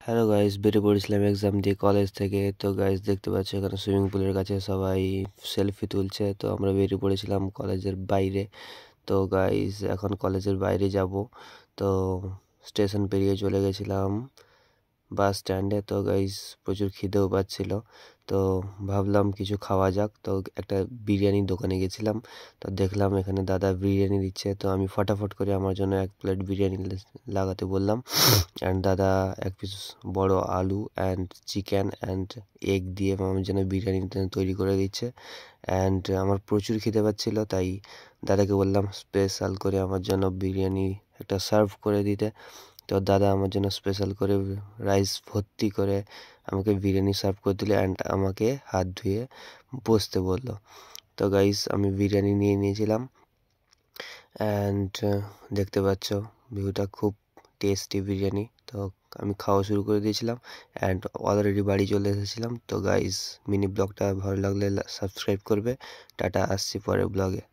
Hello guys, বেরিয়ে পড়েছিলাম exam দিয়ে কলেজ থেকে। তো গাইস দেখতে পাচ্ছ এখানে সুইমিং পুলের কাছে সবাই সেলফি তুলছে। তো আমরা বেরিয়ে পড়েছিলাম কলেজের বাইরে। তো গাইস এখন কলেজের বাইরে যাব। তো স্টেশন পেরিয়ে চলে গেছিলাম বাস স্ট্যান্ডে। তো গাইস প্রচুর খিদেও পাচ্ছিল, তো ভাবলাম কিছু খাওয়া যাক। তো একটা বিরিয়ানির দোকানে গেছিলাম। তো দেখলাম এখানে দাদা বিরিয়ানি দিচ্ছে। তো আমি ফটাফট করে আমার জন্য 1 প্লেট বিরিয়ানি লাগাতে বললাম। অ্যান্ড দাদা এক পিস বড় আলু অ্যান্ড চিকেন অ্যান্ড এগ দিয়ে আমার জন্য বিরিয়ানি তৈরি করে দিচ্ছে। অ্যান্ড আমার প্রচুর খিদে পাচ্ছিল, তাই দাদাকে বললাম স্পেশাল করে আমার জন্য বিরিয়ানি একটা সার্ভ করে দিতে। তো দাদা আমার জন্য স্পেশাল করে রাইস ভর্তি করে আমাকে বিরিয়ানি সার্ভ করে দিল অ্যান্ড আমাকে হাত ধুয়ে বসতে বললো। তো গাইস আমি বিরিয়ানি নিয়ে নিয়েছিলাম অ্যান্ড দেখতে পাচ্ছ ভিউটা খুব টেস্টি বিরিয়ানি। তো আমি খাওয়া শুরু করে দিয়েছিলাম অ্যান্ড অলরেডি বাড়ি চলে এসেছিলাম। তো গাইস মিনি ব্লগটা ভালো লাগলে সাবস্ক্রাইব করবে। টাটা, আসছি পরের ব্লগে।